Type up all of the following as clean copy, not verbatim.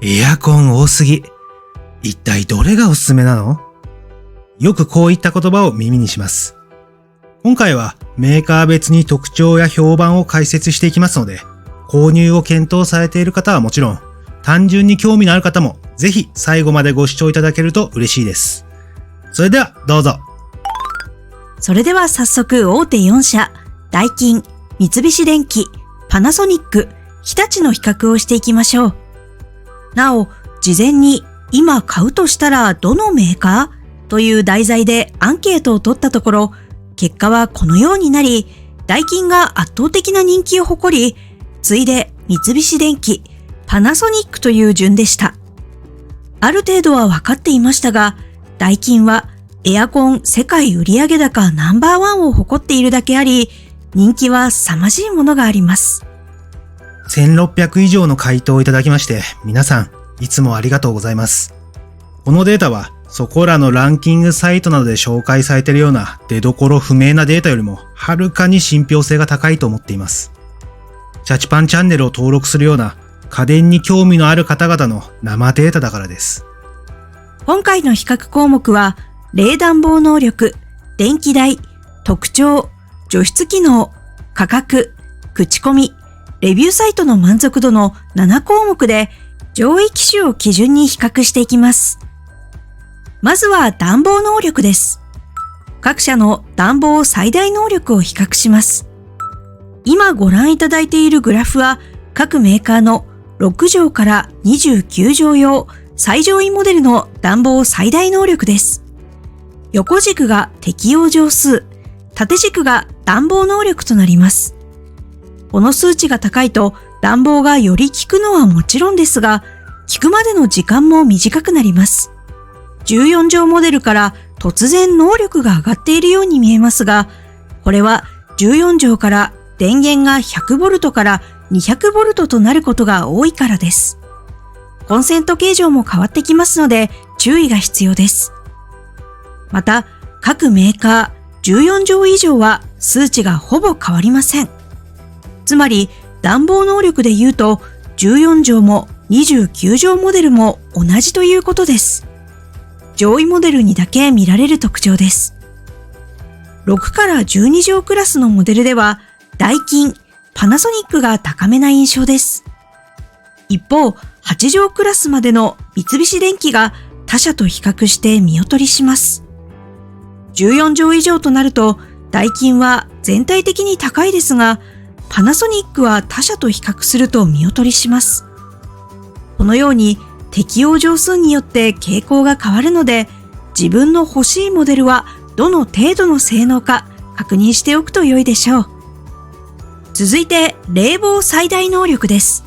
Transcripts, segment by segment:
エアコン多すぎ。一体どれがおすすめなの？よくこういった言葉を耳にします。今回はメーカー別に特徴や評判を解説していきますので、購入を検討されている方はもちろん、単純に興味のある方もぜひ最後までご視聴いただけると嬉しいです。それではどうぞ。それでは早速大手4社、ダイキン、三菱電機、パナソニック、日立の比較をしていきましょう。なお、事前に今買うとしたらどのメーカーという題材でアンケートを取ったところ、結果はこのようになり、ダイキンが圧倒的な人気を誇り、次いで三菱電機、パナソニックという順でした。ある程度は分かっていましたが、ダイキンはエアコン世界売上高ナンバーワンを誇っているだけあり、人気は凄まじいものがあります。1600以上の回答をいただきまして、皆さんいつもありがとうございます。このデータはそこらのランキングサイトなどで紹介されているような出どころ不明なデータよりもはるかに信憑性が高いと思っています。チャチパンチャンネルを登録するような家電に興味のある方々の生データだからです。今回の比較項目は、冷暖房能力、電気代、特徴、除湿機能、価格、口コミ、レビューサイトの満足度の7項目で上位機種を基準に比較していきます。まずは暖房能力です。各社の暖房最大能力を比較します。今ご覧いただいているグラフは各メーカーの6畳から29畳用最上位モデルの暖房最大能力です。横軸が適用畳数、縦軸が暖房能力となります。この数値が高いと暖房がより効くのはもちろんですが、効くまでの時間も短くなります。14畳モデルから突然能力が上がっているように見えますが、これは14畳から電源が 100V から 200V となることが多いからです。コンセント形状も変わってきますので注意が必要です。また、各メーカー14畳以上は数値がほぼ変わりません。つまり、暖房能力で言うと14畳も29畳モデルも同じということです。上位モデルにだけ見られる特徴です。6から12畳クラスのモデルでは、ダイキン、パナソニックが高めな印象です。一方、8畳クラスまでの三菱電機が他社と比較して見劣りします。14畳以上となると、ダイキンは全体的に高いですが、パナソニックは他社と比較すると見劣りします。このように適用畳数によって傾向が変わるので、自分の欲しいモデルはどの程度の性能か確認しておくと良いでしょう。続いて冷房最大能力です。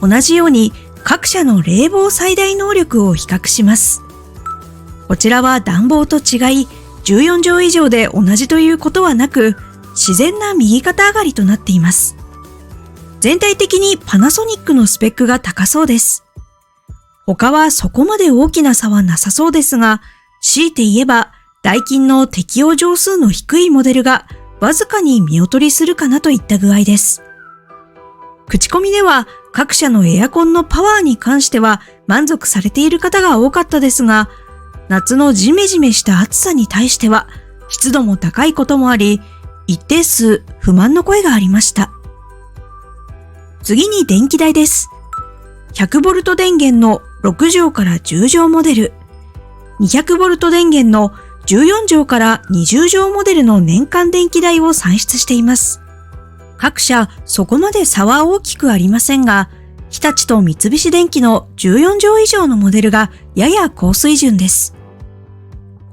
同じように各社の冷房最大能力を比較します。こちらは暖房と違い、14畳以上で同じということはなく、自然な右肩上がりとなっています。全体的にパナソニックのスペックが高そうです。他はそこまで大きな差はなさそうですが、強いて言えば、ダイキンの適用畳数の低いモデルがわずかに見劣りするかなといった具合です。口コミでは各社のエアコンのパワーに関しては満足されている方が多かったですが、夏のジメジメした暑さに対しては湿度も高いこともあり、一定数不満の声がありました。次に電気代です。100V 電源の6畳から10畳モデル、200V 電源の14畳から20畳モデルの年間電気代を算出しています。各社そこまで差は大きくありませんが、日立と三菱電機の14畳以上のモデルがやや高水準です。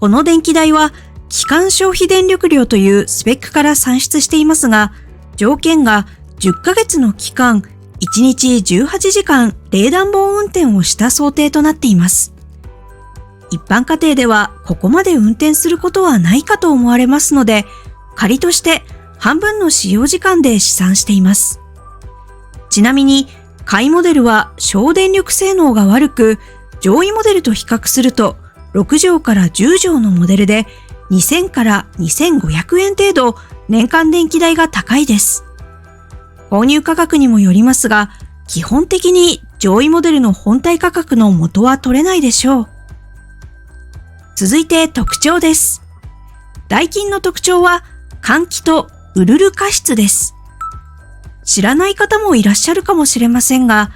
この電気代は基幹消費電力量というスペックから算出していますが、条件が10ヶ月の期間、1日18時間冷暖房運転をした想定となっています。一般家庭ではここまで運転することはないかと思われますので、仮として半分の使用時間で試算しています。ちなみに、下位モデルは省電力性能が悪く、上位モデルと比較すると、6畳から10畳のモデルで2000から2500円程度年間電気代が高いです。購入価格にもよりますが、基本的に上位モデルの本体価格の元は取れないでしょう。続いて特徴です。ダイキンの特徴は換気とウルル加湿です。知らない方もいらっしゃるかもしれませんが、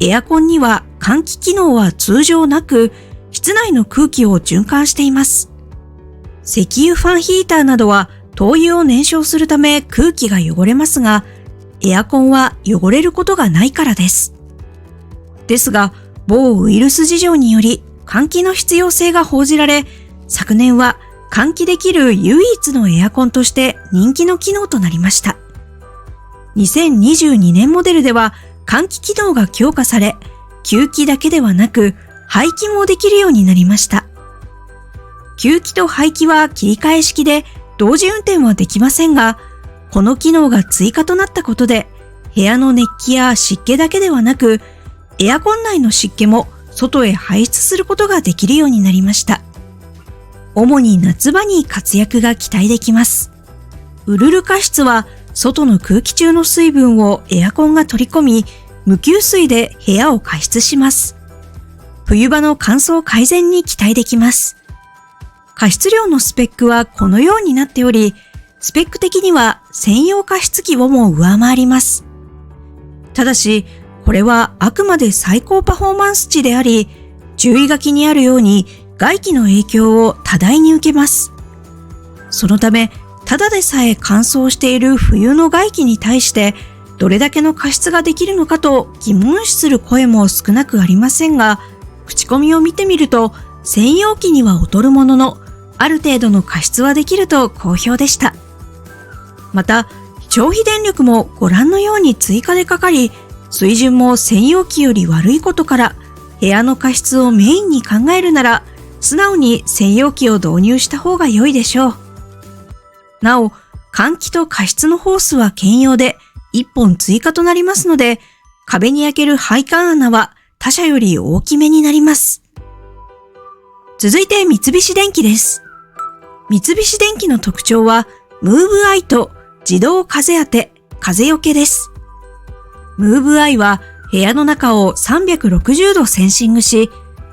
エアコンには換気機能は通常なく、室内の空気を循環しています。石油ファンヒーターなどは灯油を燃焼するため空気が汚れますが、エアコンは汚れることがないからです。ですが、某ウイルス事情により換気の必要性が報じられ、昨年は換気できる唯一のエアコンとして人気の機能となりました。2022年モデルでは換気機能が強化され、吸気だけではなく排気もできるようになりました。吸気と排気は切り替え式で同時運転はできませんが、この機能が追加となったことで、部屋の熱気や湿気だけではなく、エアコン内の湿気も外へ排出することができるようになりました。主に夏場に活躍が期待できます。ウルル加湿は外の空気中の水分をエアコンが取り込み、無給水で部屋を加湿します。冬場の乾燥改善に期待できます。加湿量のスペックはこのようになっており、スペック的には専用加湿器をも上回ります。ただし、これはあくまで最高パフォーマンス値であり、注意書きにあるように外気の影響を多大に受けます。そのため、ただでさえ乾燥している冬の外気に対して、どれだけの加湿ができるのかと疑問視する声も少なくありませんが、口コミを見てみると、専用機には劣るものの、ある程度の加湿はできると好評でした。また、消費電力もご覧のように追加でかかり、水準も専用機より悪いことから、部屋の加湿をメインに考えるなら、素直に専用機を導入した方が良いでしょう。なお、換気と加湿のホースは兼用で1本追加となりますので、壁に開ける配管穴は他社より大きめになります。続いて三菱電機です。三菱電機の特徴は、ムーブアイと自動風当て、風よけです。ムーブアイは部屋の中を360度センシングし、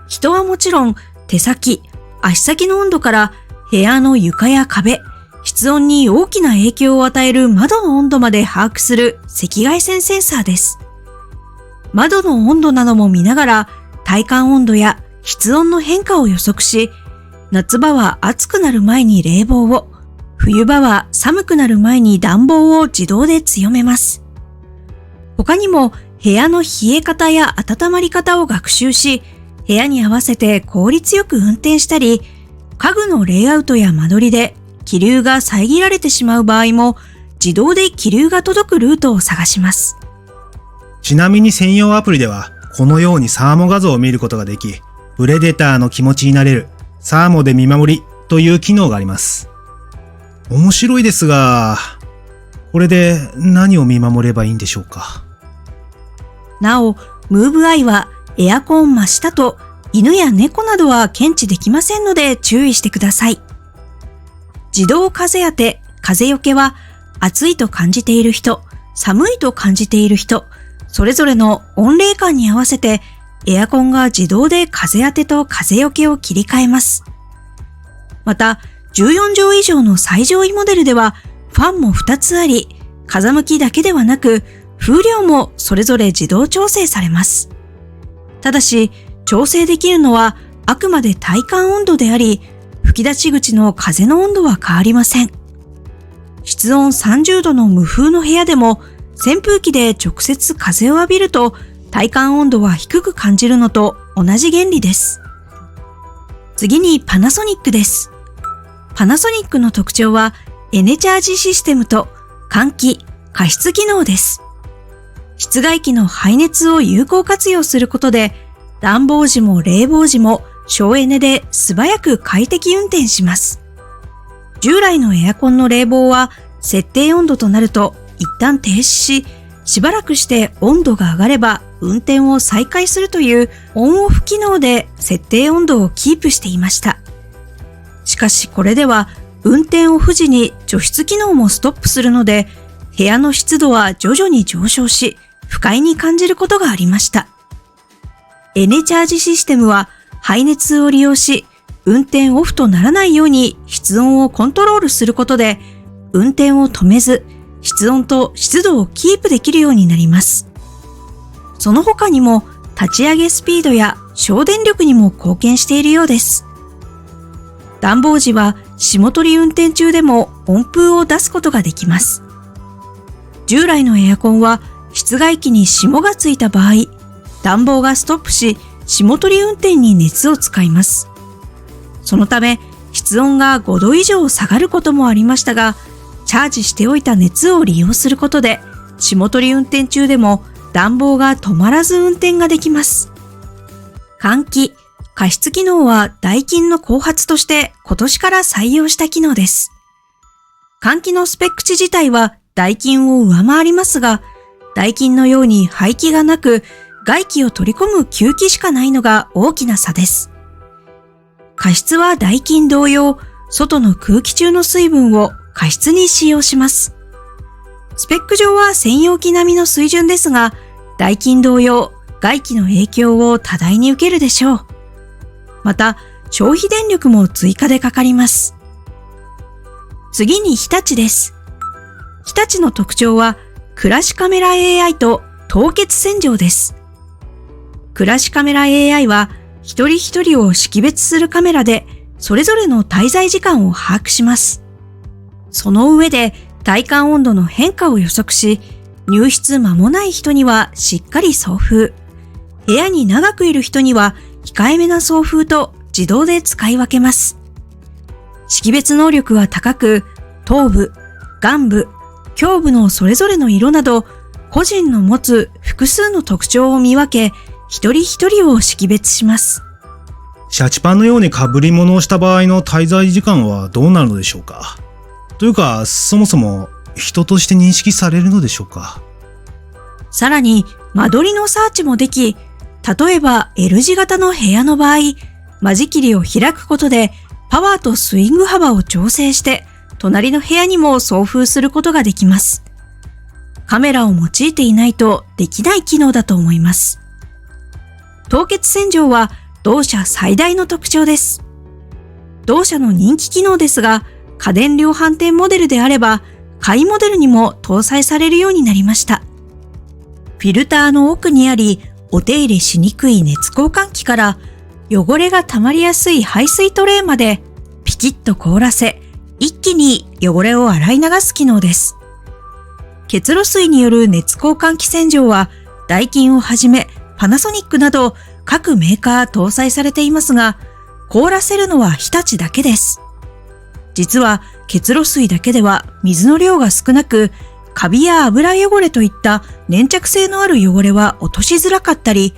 人はもちろん手先、足先の温度から部屋の床や壁、室温に大きな影響を与える窓の温度まで把握する赤外線センサーです。窓の温度なども見ながら体感温度や室温の変化を予測し、夏場は暑くなる前に冷房を、冬場は寒くなる前に暖房を自動で強めます。他にも部屋の冷え方や温まり方を学習し、部屋に合わせて効率よく運転したり、家具のレイアウトや間取りで気流が遮られてしまう場合も自動で気流が届くルートを探します。ちなみに専用アプリではこのようにサーモ画像を見ることができ、プレデターの気持ちになれるサーモで見守りという機能があります。面白いですが、これで何を見守ればいいんでしょうか。なお、ムーブアイはエアコン真下と犬や猫などは検知できませんので注意してください。自動風当て、風よけは暑いと感じている人、寒いと感じている人、それぞれの温冷感に合わせてエアコンが自動で風当てと風よけを切り替えます。また、14畳以上の最上位モデルではファンも2つあり、風向きだけではなく風量もそれぞれ自動調整されます。ただし、調整できるのはあくまで体感温度であり、吹き出し口の風の温度は変わりません。室温30度の無風の部屋でも扇風機で直接風を浴びると体感温度は低く感じるのと同じ原理です。次にパナソニックです。パナソニックの特徴はエネチャージシステムと換気・加湿機能です。室外機の排熱を有効活用することで暖房時も冷房時も省エネで素早く快適運転します。従来のエアコンの冷房は設定温度となると一旦停止し、しばらくして温度が上がれば運転を再開するというオンオフ機能で設定温度をキープしていました。しかしこれでは運転オフ時に除湿機能もストップするので、部屋の湿度は徐々に上昇し、不快に感じることがありました。エネチャージシステムは排熱を利用し、運転オフとならないように室温をコントロールすることで、運転を止めず、室温と湿度をキープできるようになります。その他にも、立ち上げスピードや省電力にも貢献しているようです。暖房時は霜取り運転中でも温風を出すことができます。従来のエアコンは室外機に霜がついた場合、暖房がストップし、霜取り運転に熱を使います。そのため、室温が5度以上下がることもありましたが、チャージしておいた熱を利用することで、霜取り運転中でも暖房が止まらず運転ができます。換気、加湿機能はダイキンの後発として今年から採用した機能です。換気のスペック値自体はダイキンを上回りますが、ダイキンのように排気がなく、外気を取り込む吸気しかないのが大きな差です。加湿はダイキン同様、外の空気中の水分を加湿に使用します。スペック上は専用機並みの水準ですが、ダイキン同様、外気の影響を多大に受けるでしょう。また、消費電力も追加でかかります。次に日立です。日立の特徴は、暮らしカメラ AI と凍結洗浄です。暮らしカメラ AI は、一人一人を識別するカメラで、それぞれの滞在時間を把握します。その上で、体感温度の変化を予測し、入室間もない人にはしっかり送風。部屋に長くいる人には控えめな送風と自動で使い分けます。識別能力は高く、頭部、眼部、胸部のそれぞれの色など、個人の持つ複数の特徴を見分け、一人一人を識別します。シャチパンのように被り物をした場合の滞在時間はどうなるのでしょうか。というか、そもそも人として認識されるのでしょうか。さらに、間取りのサーチもでき、例えば L 字型の部屋の場合、間仕切りを開くことでパワーとスイング幅を調整して、隣の部屋にも送風することができます。カメラを用いていないとできない機能だと思います。凍結洗浄は同社最大の特徴です。同社の人気機能ですが、家電量販店モデルであれば、買いモデルにも搭載されるようになりました。フィルターの奥にあり、お手入れしにくい熱交換器から、汚れが溜まりやすい排水トレーまで、ピキッと凍らせ、一気に汚れを洗い流す機能です。結露水による熱交換器洗浄は、ダイキンをはじめ、パナソニックなど各メーカー搭載されていますが、凍らせるのは日立だけです。実は結露水だけでは水の量が少なく、カビや油汚れといった粘着性のある汚れは落としづらかったり、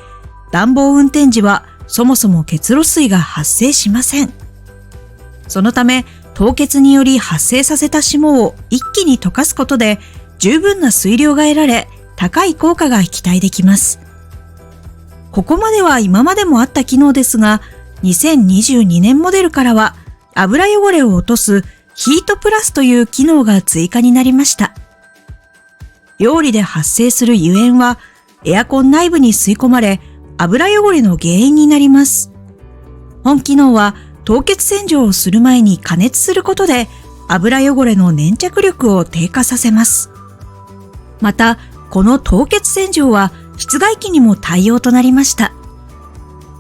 暖房運転時はそもそも結露水が発生しません。そのため、凍結により発生させた霜を一気に溶かすことで、十分な水量が得られ、高い効果が期待できます。ここまでは今までもあった機能ですが、2022年モデルからは、油汚れを落とすヒートプラスという機能が追加になりました。料理で発生する油煙はエアコン内部に吸い込まれ、油汚れの原因になります。本機能は凍結洗浄をする前に加熱することで油汚れの粘着力を低下させます。また、この凍結洗浄は室外機にも対応となりました。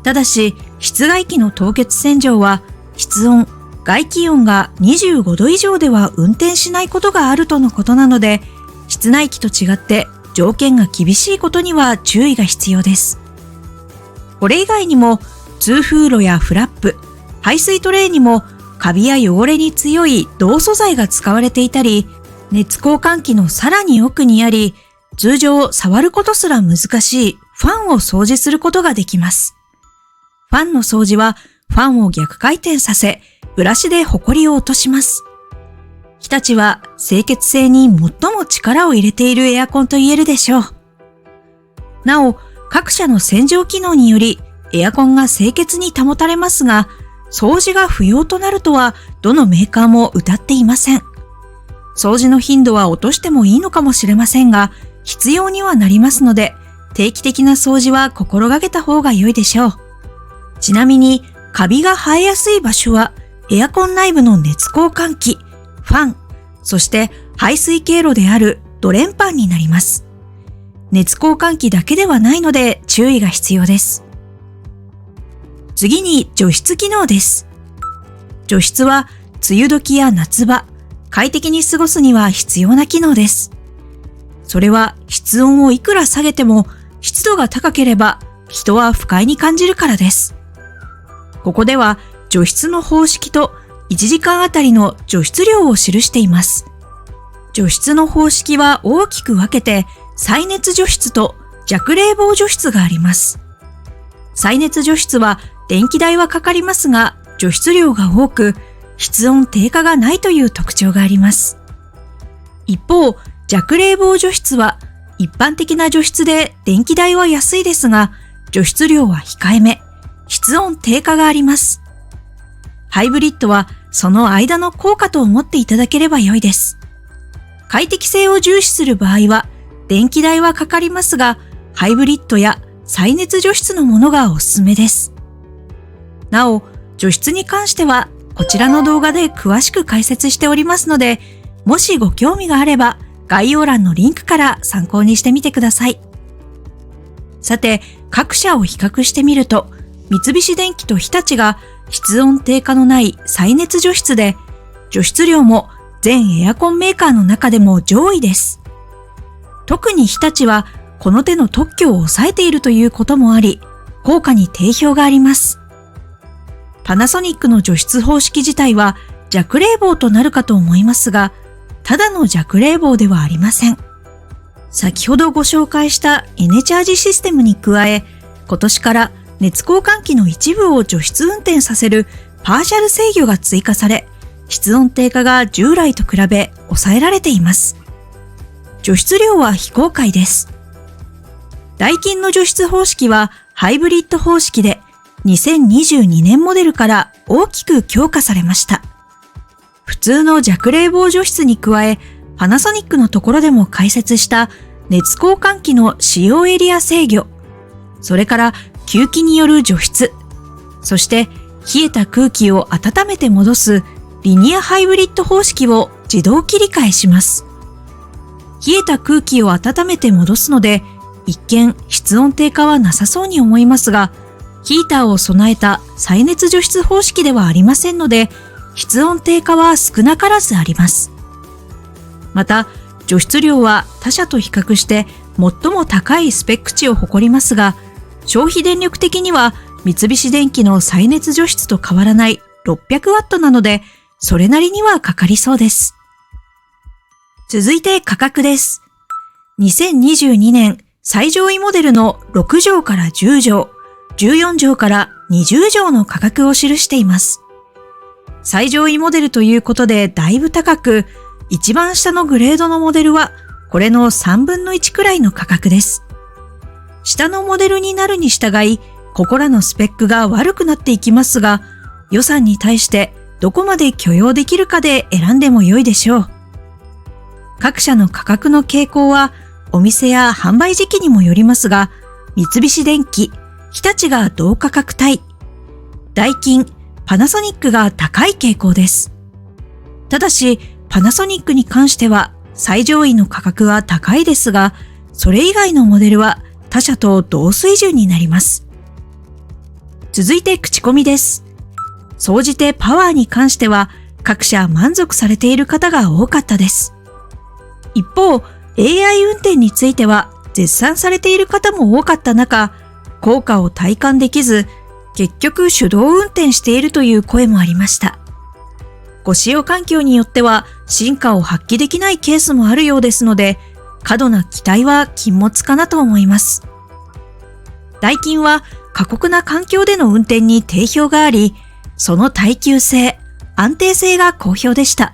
ただし、室外機の凍結洗浄は室温、外気温が25度以上では運転しないことがあるとのことなので、室内機と違って条件が厳しいことには注意が必要です。これ以外にも、通風路やフラップ、排水トレーにもカビや汚れに強い銅素材が使われていたり、熱交換器のさらに奥にあり、通常触ることすら難しいファンを掃除することができます。ファンの掃除はファンを逆回転させ、ブラシでホコリを落とします。日立は清潔性に最も力を入れているエアコンと言えるでしょう。なお、各社の洗浄機能によりエアコンが清潔に保たれますが、掃除が不要となるとはどのメーカーも謳っていません。掃除の頻度は落としてもいいのかもしれませんが、必要にはなりますので、定期的な掃除は心がけた方が良いでしょう。ちなみに、カビが生えやすい場所は、エアコン内部の熱交換器、ファン、そして排水経路であるドレンパンになります。熱交換器だけではないので注意が必要です。次に除湿機能です。除湿は梅雨時や夏場、快適に過ごすには必要な機能です。それは室温をいくら下げても湿度が高ければ人は不快に感じるからです。ここでは除湿の方式と1時間あたりの除湿量を記しています。除湿の方式は大きく分けて再熱除湿と弱冷房除湿があります。再熱除湿は電気代はかかりますが除湿量が多く室温低下がないという特徴があります。一方、弱冷房除湿は一般的な除湿で電気代は安いですが除湿量は控えめ、室温低下があります。ハイブリッドはその間の効果と思っていただければ良いです。快適性を重視する場合は電気代はかかりますが、ハイブリッドや再熱除湿のものがおすすめです。なお、除湿に関してはこちらの動画で詳しく解説しておりますので、もしご興味があれば概要欄のリンクから参考にしてみてください。さて、各社を比較してみると、三菱電機と日立が室温低下のない再熱除湿で、除湿量も全エアコンメーカーの中でも上位です。特に日立はこの手の特許を抑えているということもあり、効果に定評があります。パナソニックの除湿方式自体は弱冷房となるかと思いますが、ただの弱冷房ではありません。先ほどご紹介したエネチャージシステムに加え、今年から熱交換器の一部を除湿運転させるパーシャル制御が追加され、室温低下が従来と比べ抑えられています。除湿量は非公開です。ダイキンの除湿方式はハイブリッド方式で2022年モデルから大きく強化されました。普通の弱冷房除湿に加え、パナソニックのところでも解説した熱交換器の使用エリア制御、それから吸気による除湿、そして冷えた空気を温めて戻すリニアハイブリッド方式を自動切り替えします。冷えた空気を温めて戻すので、一見室温低下はなさそうに思いますが、ヒーターを備えた再熱除湿方式ではありませんので、室温低下は少なからずあります。また、除湿量は他社と比較して最も高いスペック値を誇りますが、消費電力的には三菱電機の再熱除湿と変わらない600ワットなので、それなりにはかかりそうです。続いて価格です。2022年最上位モデルの6畳から10畳、14畳から20畳の価格を記しています。最上位モデルということでだいぶ高く、一番下のグレードのモデルはこれの3分の1くらいの価格です。下のモデルになるに従い、ここらのスペックが悪くなっていきますが、予算に対してどこまで許容できるかで選んでも良いでしょう。各社の価格の傾向はお店や販売時期にもよりますが、三菱電機、日立が同価格帯、ダイキン、パナソニックが高い傾向です。ただし、パナソニックに関しては最上位の価格は高いですが、それ以外のモデルは他社と同水準になります。続いて口コミです。総じてパワーに関しては各社満足されている方が多かったです。一方、AI 運転については絶賛されている方も多かった中、効果を体感できず、結局手動運転しているという声もありました。ご使用環境によっては進化を発揮できないケースもあるようですので、過度な期待は禁物かなと思います。ダイキンは過酷な環境での運転に定評があり、その耐久性、安定性が好評でした。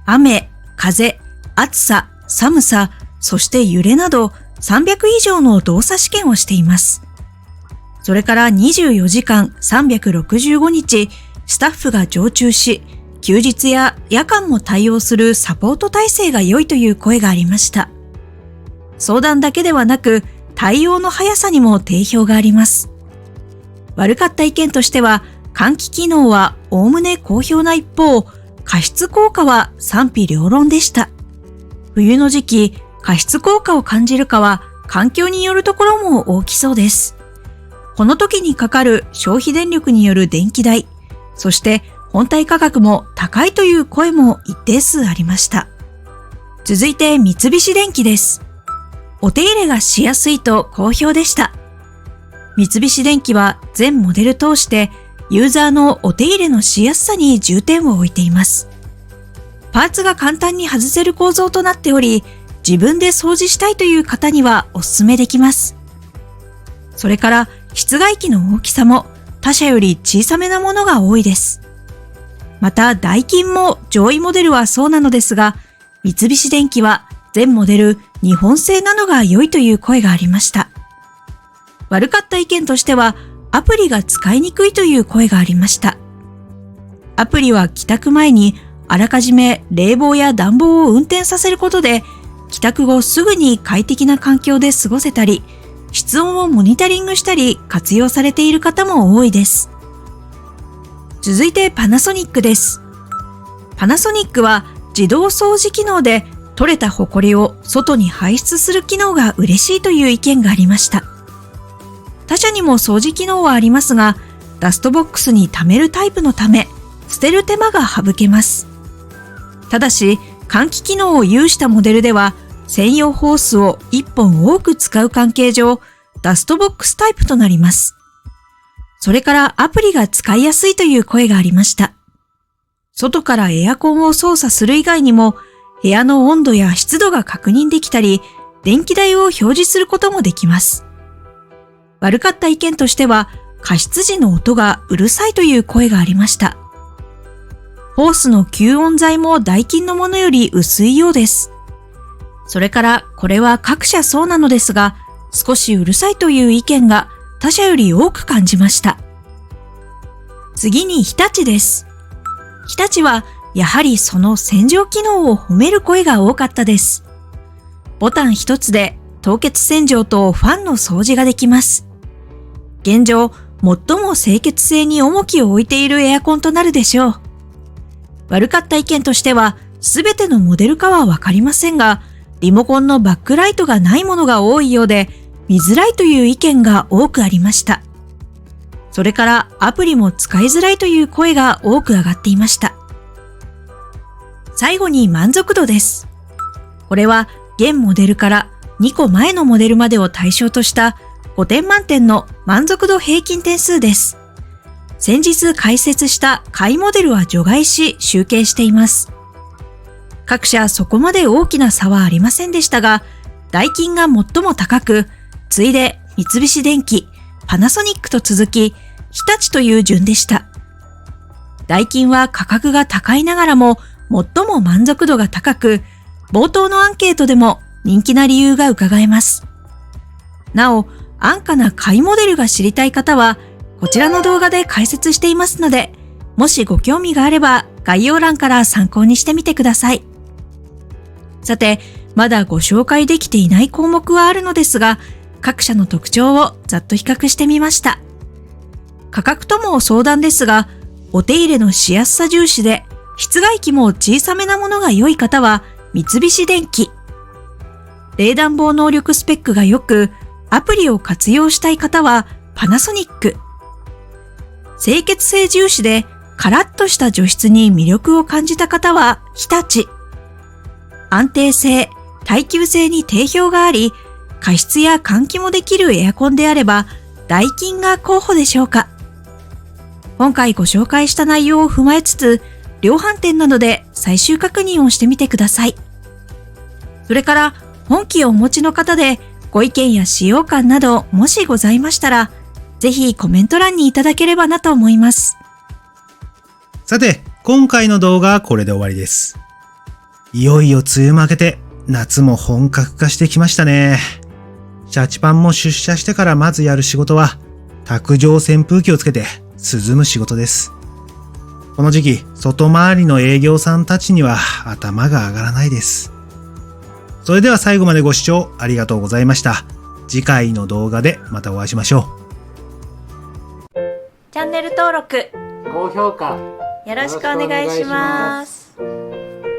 雨、風、暑さ、寒さ、そして揺れなど300以上の動作試験をしています。それから24時間365日、スタッフが常駐し、休日や夜間も対応するサポート体制が良いという声がありました。相談だけではなく、対応の速さにも定評があります。悪かった意見としては、換気機能はおおむね好評な一方、加湿効果は賛否両論でした。冬の時期、加湿効果を感じるかは環境によるところも大きそうです。この時にかかる消費電力による電気代、そして本体価格も高いという声も一定数ありました。続いて三菱電機です。お手入れがしやすいと好評でした。三菱電機は全モデル通してユーザーのお手入れのしやすさに重点を置いています。パーツが簡単に外せる構造となっており、自分で掃除したいという方にはお勧めできます。それから室外機の大きさも他社より小さめなものが多いです。またダイキンも上位モデルはそうなのですが、三菱電機は全モデル日本製なのが良いという声がありました。悪かった意見としては、アプリが使いにくいという声がありました。アプリは帰宅前にあらかじめ冷房や暖房を運転させることで、帰宅後すぐに快適な環境で過ごせたり、室温をモニタリングしたり活用されている方も多いです。続いてパナソニックです。パナソニックは自動掃除機能で取れたホコリを外に排出する機能が嬉しいという意見がありました。他社にも掃除機能はありますが、ダストボックスに溜めるタイプのため、捨てる手間が省けます。ただし、換気機能を有したモデルでは、専用ホースを1本多く使う関係上、ダストボックスタイプとなります。それからアプリが使いやすいという声がありました。外からエアコンを操作する以外にも、部屋の温度や湿度が確認できたり、電気代を表示することもできます。悪かった意見としては、加湿時の音がうるさいという声がありました。ホースの吸音材もダイキンのものより薄いようです。それからこれは各社そうなのですが、少しうるさいという意見が他社より多く感じました。次に日立です。日立はやはりその洗浄機能を褒める声が多かったです。ボタン一つで凍結洗浄とファンの掃除ができます。現状、最も清潔性に重きを置いているエアコンとなるでしょう。悪かった意見としては、すべてのモデルかはわかりませんが、リモコンのバックライトがないものが多いようで、見づらいという意見が多くありました。それからアプリも使いづらいという声が多く上がっていました。最後に満足度です。これは現モデルから2個前のモデルまでを対象とした5点満点の満足度平均点数です。先日解説した下位モデルは除外し集計しています。各社そこまで大きな差はありませんでしたが、ダイキンが最も高く、次いで三菱電機、パナソニックと続き、日立という順でした。ダイキンは価格が高いながらも最も満足度が高く、冒頭のアンケートでも人気な理由が伺えます。なお、安価な下位モデルが知りたい方は、こちらの動画で解説していますので、もしご興味があれば概要欄から参考にしてみてください。さて、まだご紹介できていない項目はあるのですが、各社の特徴をざっと比較してみました。価格とも相談ですが、お手入れのしやすさ重視で、室外機も小さめなものが良い方は三菱電機。冷暖房能力スペックが良く、アプリを活用したい方はパナソニック。清潔性重視でカラッとした除湿に魅力を感じた方は日立。安定性、耐久性に定評があり、加湿や換気もできるエアコンであればダイキンが候補でしょうか。今回ご紹介した内容を踏まえつつ、量販店などで最終確認をしてみてください。それから本機をお持ちの方でご意見や使用感などもしございましたら、ぜひコメント欄にいただければなと思います。さて、今回の動画はこれで終わりです。いよいよ梅雨も明けて夏も本格化してきましたね。シャチパンも出社してからまずやる仕事は卓上扇風機をつけて涼む仕事です。この時期、外回りの営業さんたちには頭が上がらないです。それでは最後までご視聴ありがとうございました。次回の動画でまたお会いしましょう。チャンネル登録高評価よろしくお願いします。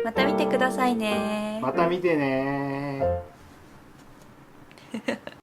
また見てくださいね。また見てね